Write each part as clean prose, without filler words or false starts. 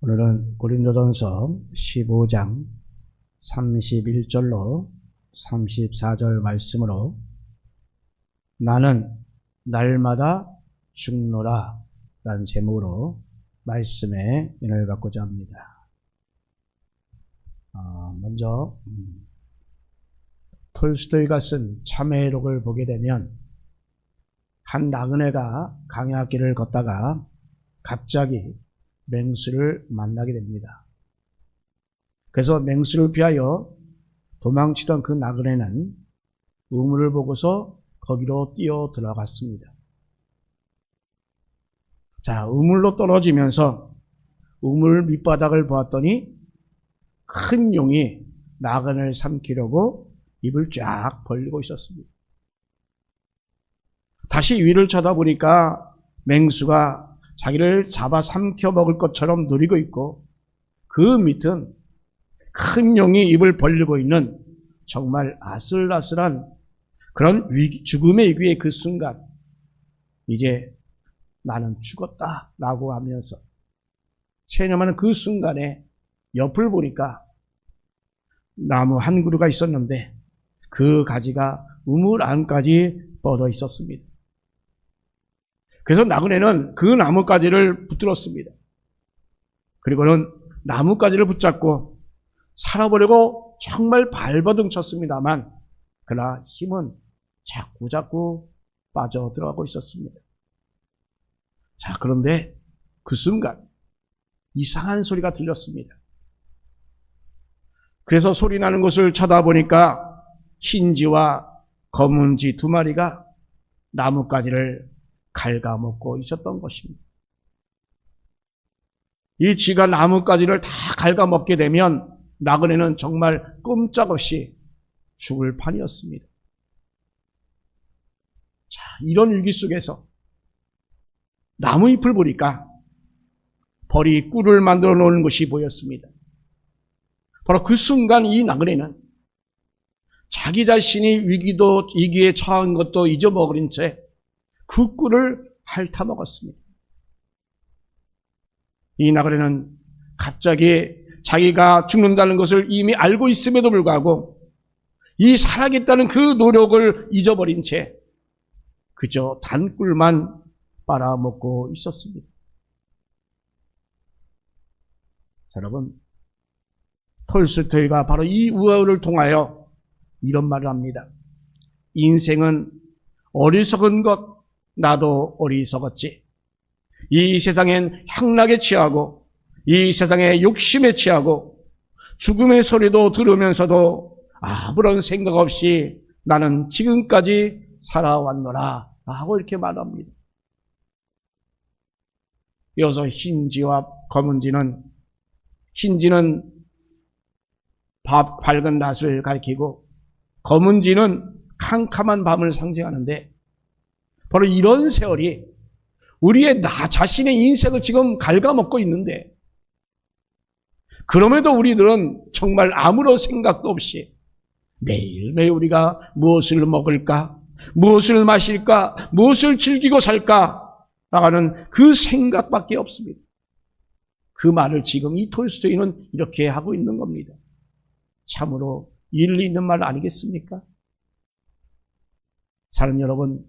오늘은 고린도전서 15장 31절로 34절 말씀으로 나는 날마다 죽노라 라는 제목으로 말씀에 인을 갖고자 합니다. 먼저 톨스토이가 쓴 참회록을 보게 되면 한 나그네가 강야길을 걷다가 갑자기 맹수를 만나게 됩니다. 그래서 맹수를 피하여 도망치던 그 나그네는 우물을 보고서 거기로 뛰어 들어갔습니다. 자, 우물로 떨어지면서 우물 밑바닥을 보았더니 큰 용이 나그네를 삼키려고 입을 쫙 벌리고 있었습니다. 다시 위를 쳐다보니까 맹수가 자기를 잡아 삼켜 먹을 것처럼 누리고 있고 그 밑은 큰 용이 입을 벌리고 있는 정말 아슬아슬한 그런 죽음의 위기의 그 순간 이제 나는 죽었다라고 하면서 체념하는 그 순간에 옆을 보니까 나무 한 그루가 있었는데 그 가지가 우물 안까지 뻗어 있었습니다. 그래서 나그네는 그 나뭇가지를 붙들었습니다. 그리고는 나뭇가지를 붙잡고 살아보려고 정말 발버둥 쳤습니다만 그러나 힘은 자꾸자꾸 빠져들어가고 있었습니다. 자, 그런데 그 순간 이상한 소리가 들렸습니다. 그래서 소리 나는 곳을 쳐다보니까 흰지와 검은지 두 마리가 나뭇가지를 갉아먹고 있었던 것입니다. 이 쥐가 나뭇가지를 다 갉아먹게 되면 나그네는 정말 꼼짝없이 죽을 판이었습니다. 자, 이런 위기 속에서 나무잎을 보니까 벌이 꿀을 만들어 놓은 것이 보였습니다. 바로 그 순간 이 나그네는 자기 자신이 위기에 처한 것도 잊어버린 채 그 꿀을 핥아먹었습니다. 이 나그네는 갑자기 자기가 죽는다는 것을 이미 알고 있음에도 불구하고 이 살아겠다는 그 노력을 잊어버린 채 그저 단꿀만 빨아먹고 있었습니다. 자, 여러분, 톨스토이가 바로 이 우화를 통하여 이런 말을 합니다. 인생은 어리석은 것, 나도 어리석었지. 이 세상엔 향락에 취하고 이 세상에 욕심에 취하고 죽음의 소리도 들으면서도 아무런 생각 없이 나는 지금까지 살아왔노라 하고 이렇게 말합니다. 이어서 흰지와 검은지는 흰지는 밝은 낮을 가리키고 검은지는 캄캄한 밤을 상징하는데 바로 이런 세월이 우리의 나 자신의 인생을 지금 갉아먹고 있는데 그럼에도 우리들은 정말 아무런 생각도 없이 매일매일 우리가 무엇을 먹을까, 무엇을 마실까, 무엇을 즐기고 살까 나가는 그 생각밖에 없습니다. 그 말을 지금 이 톨스토이는 이렇게 하고 있는 겁니다. 참으로 일리 있는 말 아니겠습니까? 사랑 여러분,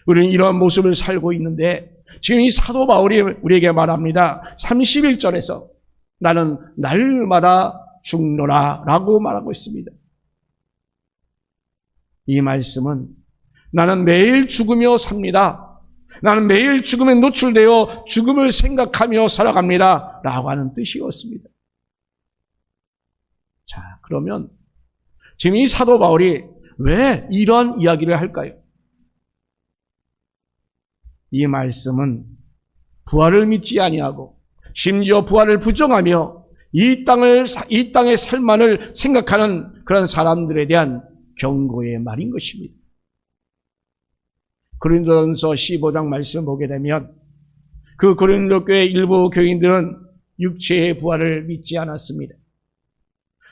우리는 이러한 모습을 살고 있는데 지금 이 사도 바울이 우리에게 말합니다. 31절에서 나는 날마다 죽노라 라고 말하고 있습니다. 이 말씀은 나는 매일 죽으며 삽니다. 나는 매일 죽음에 노출되어 죽음을 생각하며 살아갑니다 라고 하는 뜻이었습니다. 자, 그러면 지금 이 사도 바울이 왜 이런 이야기를 할까요? 이 말씀은 부활을 믿지 아니하고 심지어 부활을 부정하며 이 땅의 삶만을 생각하는 그런 사람들에 대한 경고의 말인 것입니다. 고린도전서 15장 말씀 보게 되면 그 고린도 교회 일부 교인들은 육체의 부활을 믿지 않았습니다.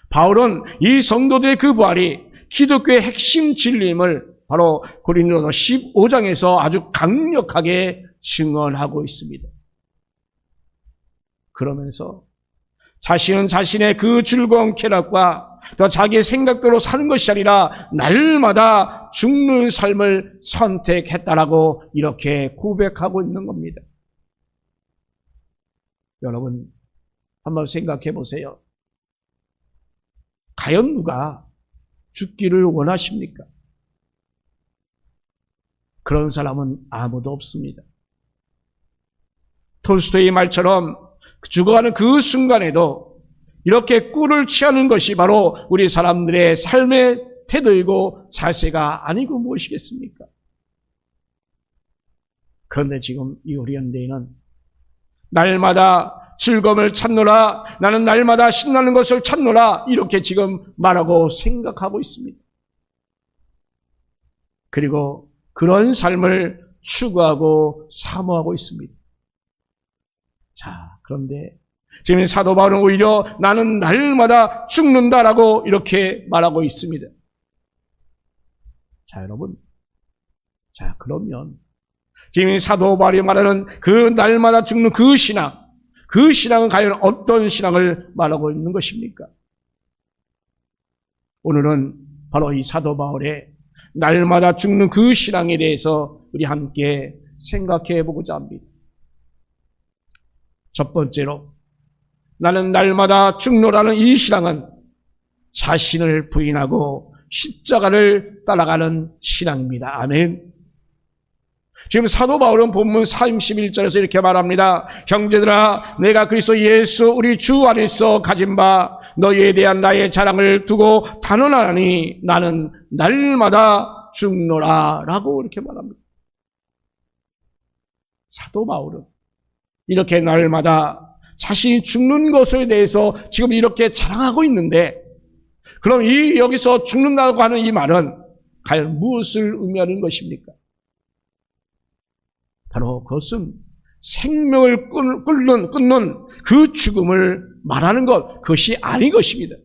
바울은 이 성도들의 그 부활이 기독교의 핵심 진리임을 바로 고린도서 15장에서 아주 강력하게 증언하고 있습니다. 그러면서 자신은 자신의 그 즐거운 쾌락과 또 자기의 생각대로 사는 것이 아니라 날마다 죽는 삶을 선택했다라고 이렇게 고백하고 있는 겁니다. 여러분, 한번 생각해 보세요. 과연 누가 죽기를 원하십니까? 그런 사람은 아무도 없습니다. 톨스토이의 말처럼 죽어가는 그 순간에도 이렇게 꿀을 취하는 것이 바로 우리 사람들의 삶의 태도이고 자세가 아니고 무엇이겠습니까? 그런데 지금 이 우리 현대인은 날마다 즐거움을 찾노라, 나는 날마다 신나는 것을 찾노라, 이렇게 지금 말하고 생각하고 있습니다. 그리고 그런 삶을 추구하고 사모하고 있습니다. 자, 그런데 지금 사도 바울은 오히려 나는 날마다 죽는다라고 이렇게 말하고 있습니다. 자, 여러분. 자, 그러면 지금 사도 바울이 말하는 그 날마다 죽는 그 신앙은 과연 어떤 신앙을 말하고 있는 것입니까? 오늘은 바로 이 사도 바울의 날마다 죽는 그 신앙에 대해서 우리 함께 생각해 보고자 합니다. 첫 번째로 나는 날마다 죽노라는 이 신앙은 자신을 부인하고 십자가를 따라가는 신앙입니다. 아멘. 지금 사도 바울은 본문 31절에서 이렇게 말합니다. 형제들아, 내가 그리스도 예수 우리 주 안에서 가진 바 너희에 대한 나의 자랑을 두고 단언하니 나는 날마다 죽노라 라고 이렇게 말합니다. 사도 바울은 이렇게 날마다 자신이 죽는 것에 대해서 지금 이렇게 자랑하고 있는데, 그럼 여기서 죽는다고 하는 이 말은 과연 무엇을 의미하는 것입니까? 바로 그것은 생명을 끊는 그 죽음을 말하는 것, 그것이 아닌 것입니다.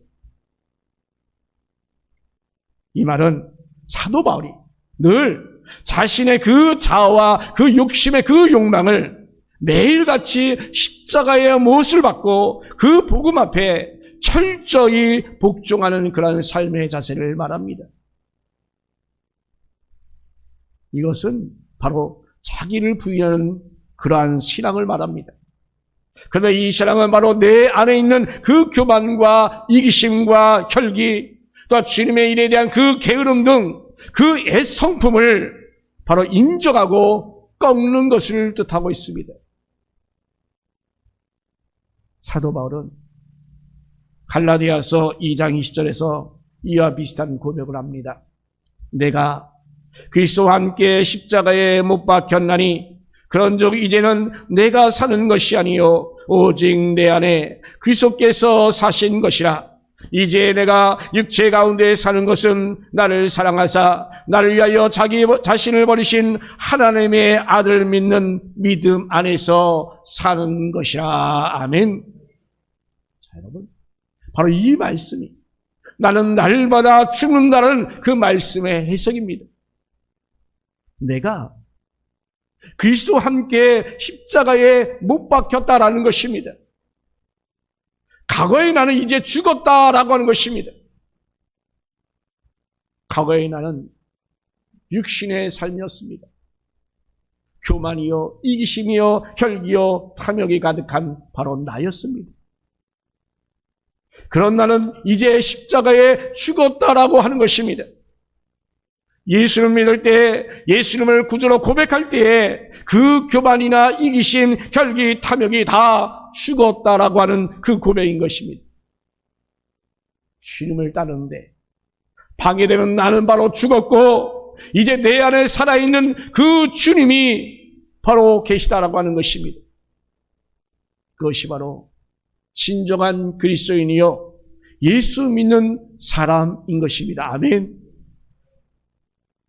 이 말은 사도 바울이 늘 자신의 그 자아와 그 욕심의 그 욕망을 매일같이 십자가의 못을 받고 그 복음 앞에 철저히 복종하는 그런 삶의 자세를 말합니다. 이것은 바로 자기를 부인하는 그러한 신앙을 말합니다. 그런데 이 신앙은 바로 내 안에 있는 그 교만과 이기심과 혈기, 또 주님의 일에 대한 그 게으름 등 그 애성품을 바로 인정하고 꺾는 것을 뜻하고 있습니다. 사도 바울은 갈라디아서 2장 20절에서 이와 비슷한 고백을 합니다. 내가 그리스도와 함께 십자가에 못 박혔나니 그런즉 이제는 내가 사는 것이 아니요 오직 내 안에 그리스도께서 사신 것이라. 이제 내가 육체 가운데 사는 것은 나를 사랑하사 나를 위하여 자기 자신을 버리신 하나님의 아들 믿는 믿음 안에서 사는 것이라. 아멘. 자, 여러분, 바로 이 말씀이 나는 날마다 죽는다는 그 말씀의 해석입니다. 내가 그리스도와 함께 십자가에 못 박혔다라는 것입니다. 과거에 나는 이제 죽었다라고 하는 것입니다. 과거에 나는 육신의 삶이었습니다. 교만이요, 이기심이요, 혈기요, 탐욕이 가득한 바로 나였습니다. 그런 나는 이제 십자가에 죽었다라고 하는 것입니다. 예수를 믿을 때, 예수님을 구주로 고백할 때에 그 교만이나 이기심, 혈기, 탐욕이 다 죽었다라고 하는 그 고백인 것입니다. 주님을 따르는데 방해되는 나는 바로 죽었고 이제 내 안에 살아있는 그 주님이 바로 계시다라고 하는 것입니다. 그것이 바로 진정한 그리스도인이요 예수 믿는 사람인 것입니다. 아멘.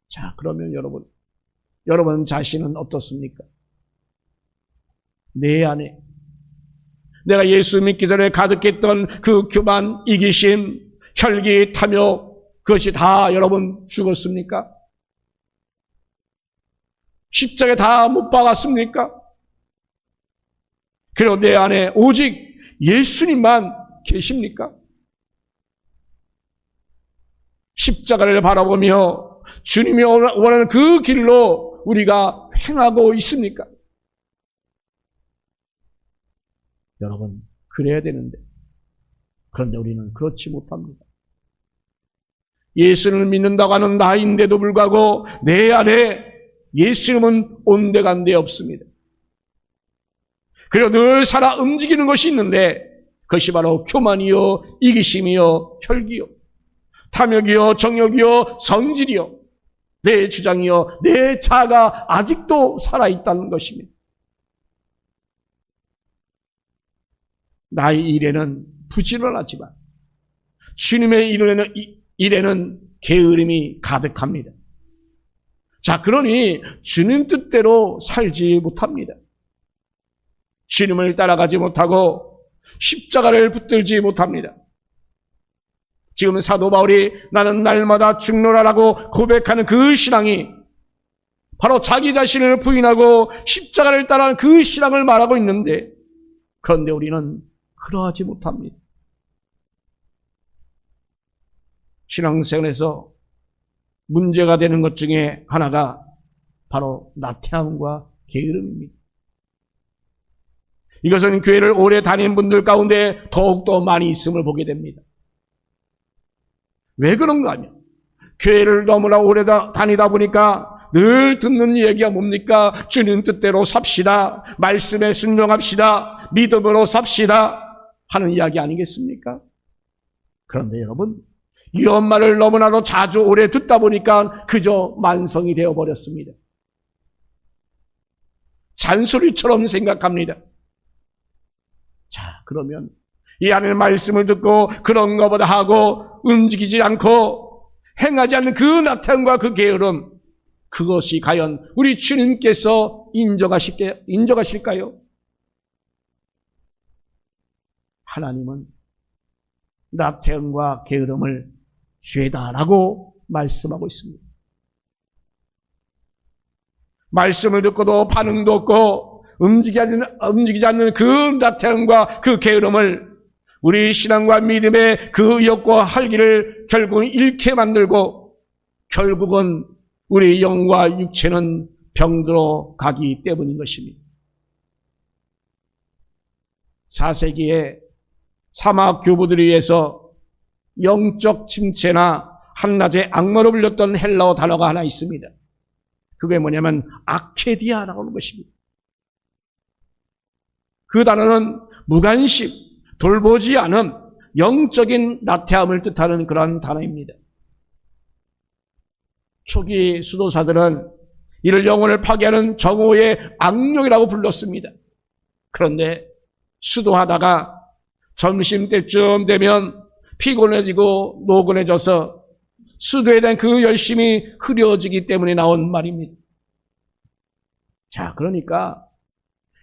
자, 그러면 여러분 자신은 어떻습니까? 내 안에 내가 예수 믿기 전에 가득했던 그 교만, 이기심, 혈기, 탐욕, 그것이 다 여러분 죽었습니까? 십자가에 다 못 박았습니까? 그리고 내 안에 오직 예수님만 계십니까? 십자가를 바라보며 주님이 원하는 그 길로 우리가 행하고 있습니까? 여러분, 그래야 되는데, 그런데 우리는 그렇지 못합니다. 예수를 믿는다고 하는 나인데도 불구하고 내 안에 예수님은 온데간데 없습니다. 그리고 늘 살아 움직이는 것이 있는데 그것이 바로 교만이요, 이기심이요, 혈기요, 탐욕이요, 정욕이요, 성질이요, 내 주장이요, 내 자아가 아직도 살아있다는 것입니다. 나의 일에는 부지런하지만 주님의 일에는 게으름이 가득합니다. 자, 그러니 주님 뜻대로 살지 못합니다. 주님을 따라가지 못하고 십자가를 붙들지 못합니다. 지금 사도 바울이 나는 날마다 죽노라라고 고백하는 그 신앙이 바로 자기 자신을 부인하고 십자가를 따라하는 그 신앙을 말하고 있는데, 그런데 우리는 그러하지 못합니다. 신앙생활에서 문제가 되는 것 중에 하나가 바로 나태함과 게으름입니다. 이것은 교회를 오래 다닌 분들 가운데 더욱더 많이 있음을 보게 됩니다. 왜 그런가 하면 교회를 너무나 오래 다니다 보니까 늘 듣는 얘기가 뭡니까? 주님 뜻대로 삽시다. 말씀에 순종합시다. 믿음으로 삽시다. 하는 이야기 아니겠습니까? 그런데 여러분, 이런 말을 너무나도 자주 오래 듣다 보니까 그저 만성이 되어버렸습니다. 잔소리처럼 생각합니다. 자, 그러면 이 하나님의 말씀을 듣고 그런 것보다 하고 움직이지 않고 행하지 않는 그 나태함과 그 게으름, 그것이 과연 우리 주님께서 인정하실까요? 하나님은 나태함과 게으름을 죄다라고 말씀하고 있습니다. 말씀을 듣고도 반응도 없고 움직이지 않는 그 나태함과 그 게으름을 우리 신앙과 믿음의 그 의욕과 활기를 결국은 잃게 만들고 결국은 우리 영과 육체는 병들어 가기 때문인 것입니다. 4세기에 사막 교부들에 의해서 영적 침체나 한낮에 악마로 불렸던 헬라어 단어가 하나 있습니다. 그게 뭐냐면 아케디아라고 하는 것입니다. 그 단어는 무관심, 돌보지 않음, 영적인 나태함을 뜻하는 그러한 단어입니다. 초기 수도사들은 이를 영혼을 파괴하는 정오의 악령이라고 불렀습니다. 그런데 수도하다가 점심때쯤 되면 피곤해지고 노곤해져서 수도에 대한 그 열심이 흐려지기 때문에 나온 말입니다. 자, 그러니까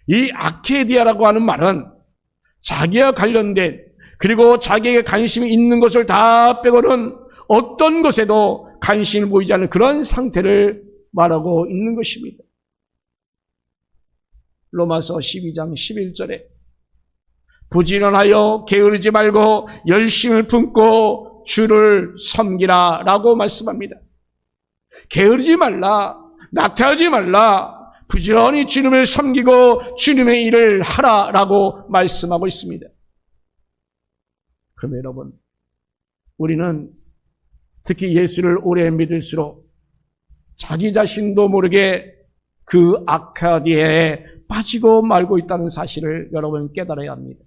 이 아케디아라고 하는 말은 자기와 관련된 그리고 자기에게 관심이 있는 것을 다 빼고는 어떤 것에도 관심을 보이지 않는 그런 상태를 말하고 있는 것입니다. 로마서 12장 11절에 부지런하여 게으르지 말고 열심을 품고 주를 섬기라 라고 말씀합니다. 게으르지 말라, 나태하지 말라, 부지런히 주님을 섬기고 주님의 일을 하라라고 말씀하고 있습니다. 그럼 여러분, 우리는 특히 예수를 오래 믿을수록 자기 자신도 모르게 그 아카디아에 빠지고 말고 있다는 사실을 여러분 깨달아야 합니다.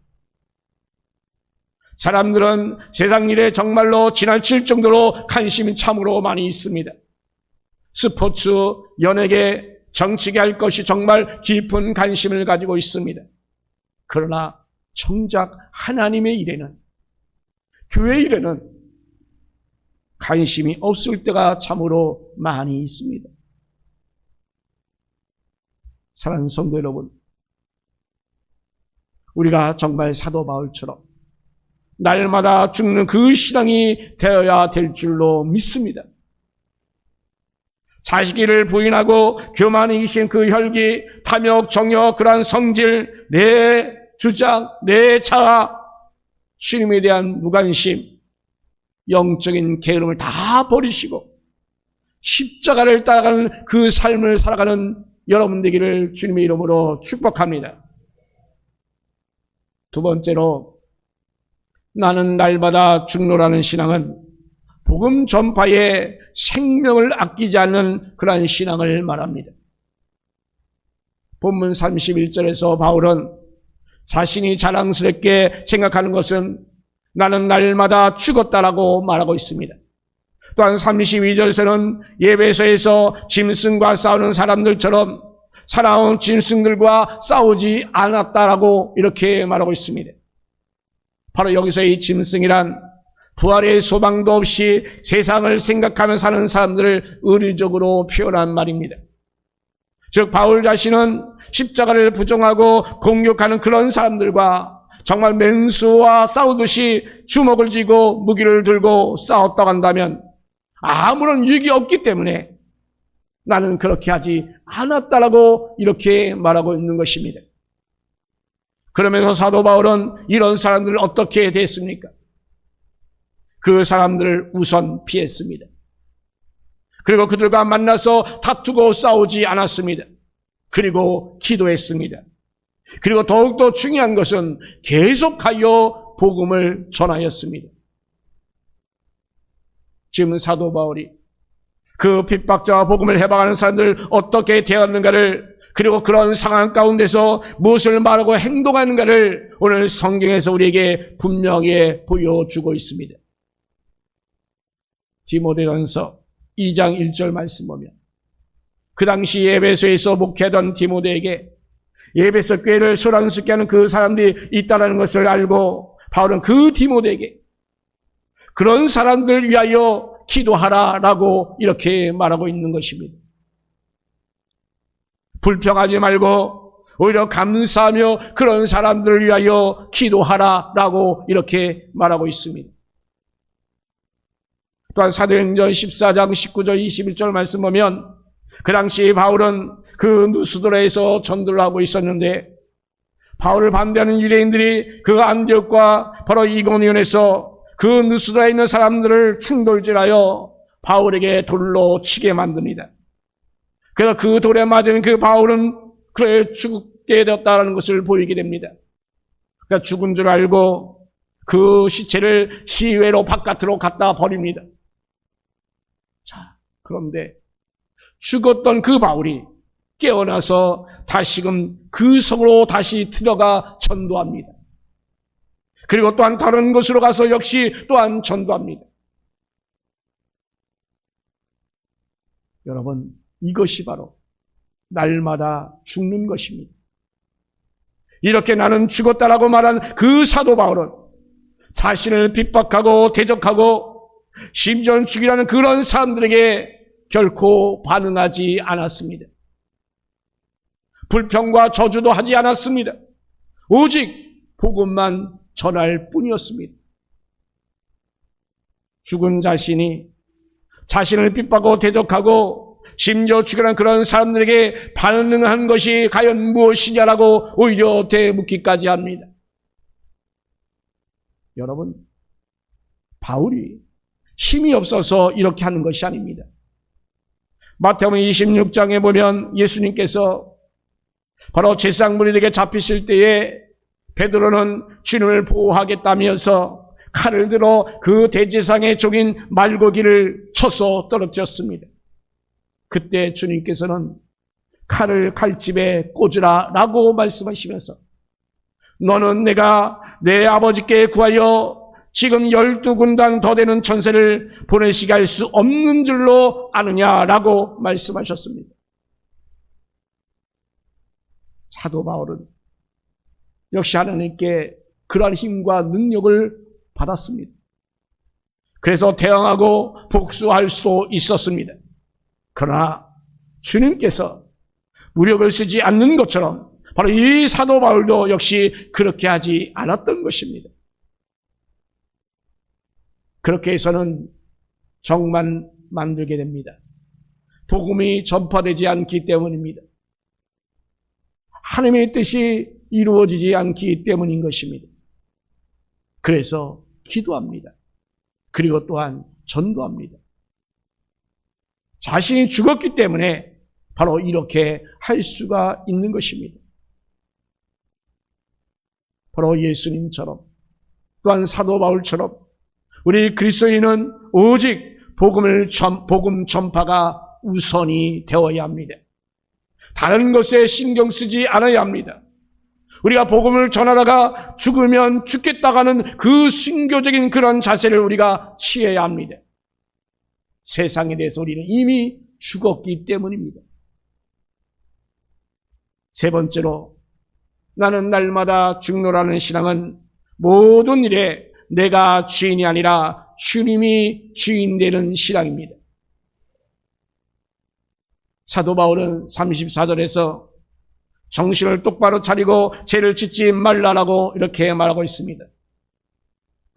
사람들은 세상 일에 정말로 지나칠 정도로 관심이 참으로 많이 있습니다. 스포츠, 연예계, 정치계 할 것이 정말 깊은 관심을 가지고 있습니다. 그러나 정작 하나님의 일에는, 교회 일에는 관심이 없을 때가 참으로 많이 있습니다. 사랑하는 성도 여러분, 우리가 정말 사도 바울처럼 날마다 죽는 그 신앙이 되어야 될 줄로 믿습니다. 자기를 부인하고 교만이 이신 그 혈기, 탐욕, 정욕, 그러한 성질, 내 주장, 내 자아, 주님에 대한 무관심, 영적인 게으름을 다 버리시고 십자가를 따라가는 그 삶을 살아가는 여러분 되기를 주님의 이름으로 축복합니다. 두 번째로, 나는 날마다 죽노라는 신앙은 복음 전파에 생명을 아끼지 않는 그러한 신앙을 말합니다. 본문 31절에서 바울은 자신이 자랑스럽게 생각하는 것은 나는 날마다 죽었다라고 말하고 있습니다. 또한 32절에서는 예배소에서 짐승과 싸우는 사람들처럼 살아온 짐승들과 싸우지 않았다라고 이렇게 말하고 있습니다. 바로 여기서 이 짐승이란 부활의 소망도 없이 세상을 생각하며 사는 사람들을 의리적으로 표현한 말입니다. 즉 바울 자신은 십자가를 부정하고 공격하는 그런 사람들과 정말 맹수와 싸우듯이 주먹을 쥐고 무기를 들고 싸웠다고 한다면 아무런 유익이 없기 때문에 나는 그렇게 하지 않았다라고 이렇게 말하고 있는 것입니다. 그러면서 사도 바울은 이런 사람들을 어떻게 대했습니까? 그 사람들을 우선 피했습니다. 그리고 그들과 만나서 다투고 싸우지 않았습니다. 그리고 기도했습니다. 그리고 더욱더 중요한 것은 계속하여 복음을 전하였습니다. 지금 사도 바울이 그 핍박자와 복음을 해방하는 사람들을 어떻게 대하는가를, 그리고 그런 상황 가운데서 무엇을 말하고 행동하는가를 오늘 성경에서 우리에게 분명히 보여주고 있습니다. 디모데전서 2장 1절 말씀 보면 그 당시 에베소에서 목회하던 디모데에게 에베소 교회를 소란스럽게 하는 그 사람들이 있다는 것을 알고 바울은 그 디모데에게 그런 사람들을 위하여 기도하라라고 이렇게 말하고 있는 것입니다. 불평하지 말고 오히려 감사하며 그런 사람들을 위하여 기도하라라고 이렇게 말하고 있습니다. 또한 사도행전 14장 19절 21절 말씀 보면 그 당시 바울은 그 누스드라에서 전도를 하고 있었는데 바울을 반대하는 유대인들이 그 안디옥과 바로 이고니온에서 그 누스드라에 있는 사람들을 충돌질하여 바울에게 돌로 치게 만듭니다. 그래서 그 돌에 맞은 그 바울은 그래 죽게 되었다는 것을 보이게 됩니다. 그러니까 죽은 줄 알고 그 시체를 시외로 바깥으로 갖다 버립니다. 자, 그런데 죽었던 그 바울이 깨어나서 다시금 그 성으로 다시 들어가 전도합니다. 그리고 또한 다른 곳으로 가서 역시 또한 전도합니다. 여러분, 이것이 바로 날마다 죽는 것입니다. 이렇게 나는 죽었다라고 말한 그 사도 바울은 자신을 핍박하고 대적하고 심지어는 죽이라는 그런 사람들에게 결코 반응하지 않았습니다. 불평과 저주도 하지 않았습니다. 오직 복음만 전할 뿐이었습니다. 죽은 자신이 자신을 핍박하고 대적하고 심지어 죽이라는 그런 사람들에게 반응한 것이 과연 무엇이냐라고 오히려 되묻기까지 합니다. 여러분, 바울이 힘이 없어서 이렇게 하는 것이 아닙니다. 마태복음 26장에 보면 예수님께서 바로 제사장무리에게 잡히실 때에 베드로는 주님을 보호하겠다면서 칼을 들어 그 대제사장의 종인 말고기를 쳐서 떨어뜨렸습니다. 그때 주님께서는 칼을 칼집에 꽂으라 라고 말씀하시면서 너는 내가 내 아버지께 구하여 지금 12군단 더 되는 천사를 보내시게 할 수 없는 줄로 아느냐라고 말씀하셨습니다. 사도 바울은 역시 하나님께 그러한 힘과 능력을 받았습니다. 그래서 대항하고 복수할 수도 있었습니다. 그러나 주님께서 무력을 쓰지 않는 것처럼 바로 이 사도 바울도 역시 그렇게 하지 않았던 것입니다. 그렇게 해서는 정만 만들게 됩니다. 복음이 전파되지 않기 때문입니다. 하나님의 뜻이 이루어지지 않기 때문인 것입니다. 그래서 기도합니다. 그리고 또한 전도합니다. 자신이 죽었기 때문에 바로 이렇게 할 수가 있는 것입니다. 바로 예수님처럼 또한 사도 바울처럼 우리 그리스도인은 오직 복음 전파가 우선이 되어야 합니다. 다른 것에 신경 쓰지 않아야 합니다. 우리가 복음을 전하다가 죽으면 죽겠다가는 그 순교적인 그런 자세를 우리가 취해야 합니다. 세상에 대해서 우리는 이미 죽었기 때문입니다. 세 번째로, 나는 날마다 죽노라는 신앙은 모든 일에 내가 주인이 아니라 주님이 주인 되는 신앙입니다. 사도 바울은 34절에서 정신을 똑바로 차리고 죄를 짓지 말라라고 이렇게 말하고 있습니다.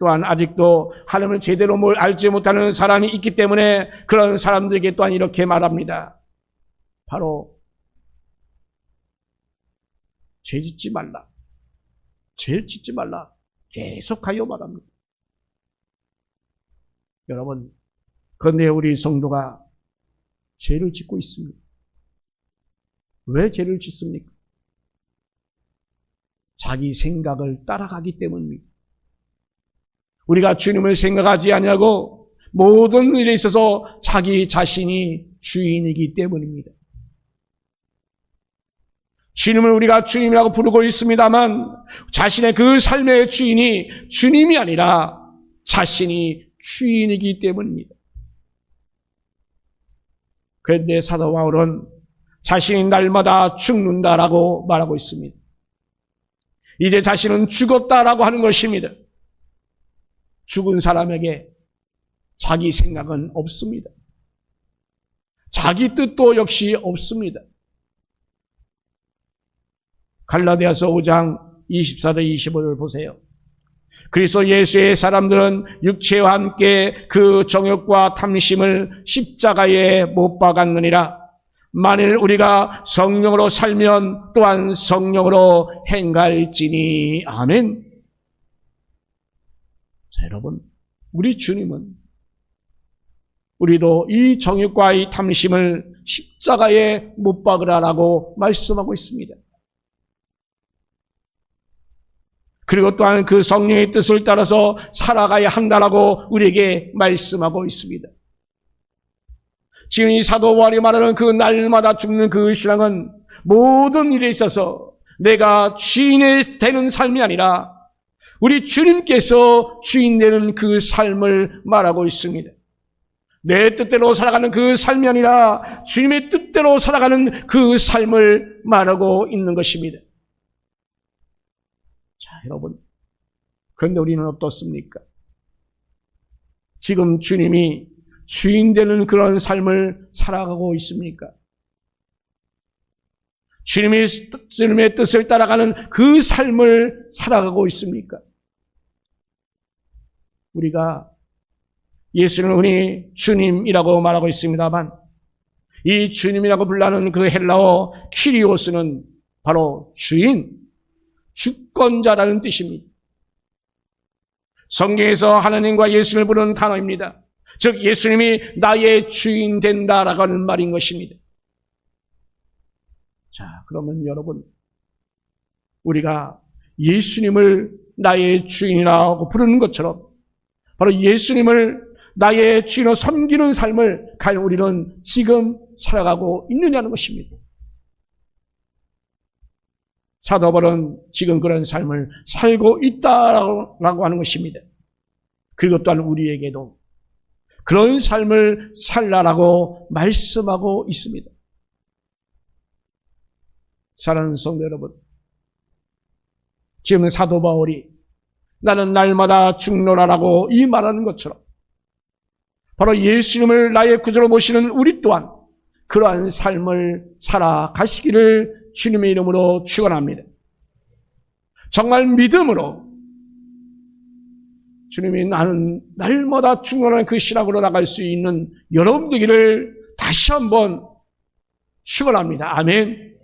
또한 아직도 하나님을 제대로 알지 못하는 사람이 있기 때문에 그런 사람들에게 또한 이렇게 말합니다. 바로 죄 짓지 말라. 죄 짓지 말라. 계속하여 말합니다. 여러분, 그런데 우리 성도가 죄를 짓고 있습니다. 왜 죄를 짓습니까? 자기 생각을 따라가기 때문입니다. 우리가 주님을 생각하지 아니하고 모든 일에 있어서 자기 자신이 주인이기 때문입니다. 주님을 우리가 주님이라고 부르고 있습니다만 자신의 그 삶의 주인이 주님이 아니라 자신이 주인이기 때문입니다. 그런데 사도 바울은 자신이 날마다 죽는다라고 말하고 있습니다. 이제 자신은 죽었다라고 하는 것입니다. 죽은 사람에게 자기 생각은 없습니다. 자기 뜻도 역시 없습니다. 갈라디아서 5장 24절 25절 보세요. 그리스도 예수의 사람들은 육체와 함께 그 정욕과 탐심을 십자가에 못 박았느니라. 만일 우리가 성령으로 살면 또한 성령으로 행할지니. 아멘. 자, 여러분, 우리 주님은 우리도 이 정욕과 이 탐심을 십자가에 못 박으라라고 말씀하고 있습니다. 그리고 또한 그 성령의 뜻을 따라서 살아가야 한다라고 우리에게 말씀하고 있습니다. 지금 이 사도 바울이 말하는 그 날마다 죽는 그 신앙은 모든 일에 있어서 내가 주인이 되는 삶이 아니라 우리 주님께서 주인 되는 그 삶을 말하고 있습니다. 내 뜻대로 살아가는 그 삶이 아니라 주님의 뜻대로 살아가는 그 삶을 말하고 있는 것입니다. 자, 여러분, 그런데 우리는 어떻습니까? 지금 주님이 주인 되는 그런 삶을 살아가고 있습니까? 주님의 뜻을 따라가는 그 삶을 살아가고 있습니까? 우리가 예수는 흔히 주님이라고 말하고 있습니다만 이 주님이라고 불리는 그 헬라어 키리오스는 바로 주인, 주권자라는 뜻입니다. 성경에서 하나님과 예수를 부르는 단어입니다. 즉 예수님이 나의 주인 된다라고 하는 말인 것입니다. 자, 그러면 여러분, 우리가 예수님을 나의 주인이라고 부르는 것처럼 바로 예수님을 나의 주인으로 섬기는 삶을 과연 우리는 지금 살아가고 있느냐는 것입니다. 사도 바울은 지금 그런 삶을 살고 있다라고 하는 것입니다. 그리고 또한 우리에게도 그런 삶을 살라라고 말씀하고 있습니다. 사랑하는 성도 여러분, 지금 사도 바울이 나는 날마다 죽노라라고 이 말하는 것처럼 바로 예수님을 나의 구주로 모시는 우리 또한 그러한 삶을 살아가시기를 주님의 이름으로 축원합니다. 정말 믿음으로 주님이 나는 날마다 죽노라는 그 신앙으로 나갈 수 있는 여러분 되기를 다시 한번 축원합니다. 아멘.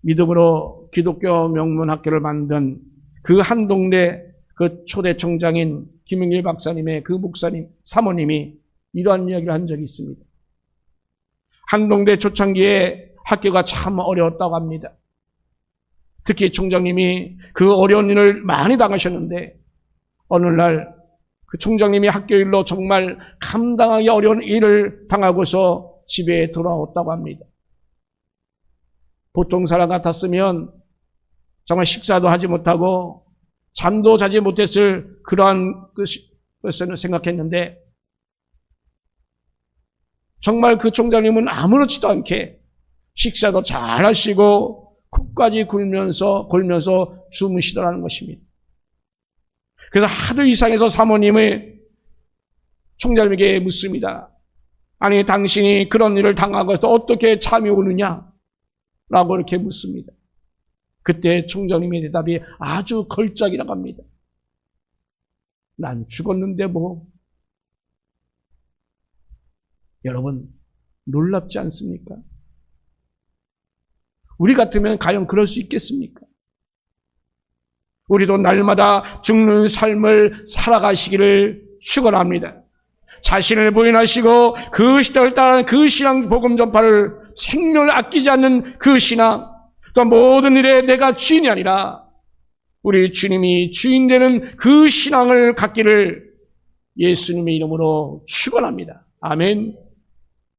믿음으로 기독교 명문학교를 만든 그 한동대 그 초대 총장인 김용일 박사님의 그 목사님, 사모님이 이러한 이야기를 한 적이 있습니다. 한동대 초창기에 학교가 참 어려웠다고 합니다. 특히 총장님이 그 어려운 일을 많이 당하셨는데 어느 날 그 총장님이 학교 일로 정말 감당하기 어려운 일을 당하고서 집에 돌아왔다고 합니다. 보통 사람 같았으면 정말 식사도 하지 못하고 잠도 자지 못했을 그러한 것을 생각했는데 정말 그 총장님은 아무렇지도 않게 식사도 잘 하시고 코까지 골면서 주무시더라는 것입니다. 그래서 하도 이상해서 사모님의 총장님에게 묻습니다. 아니 당신이 그런 일을 당하고 또 어떻게 잠이 오느냐? 라고 이렇게 묻습니다. 그때 총장님의 대답이 아주 걸작이라고 합니다. 난 죽었는데 뭐. 여러분 놀랍지 않습니까? 우리 같으면 과연 그럴 수 있겠습니까? 우리도 날마다 죽는 삶을 살아가시기를 축원합니다. 자신을 부인하시고 그 시대를 따른 그 신앙 복음 전파를 생명을 아끼지 않는 그 신앙, 또 모든 일에 내가 주인이 아니라 우리 주님이 주인 되는 그 신앙을 갖기를 예수님의 이름으로 축원합니다. 아멘.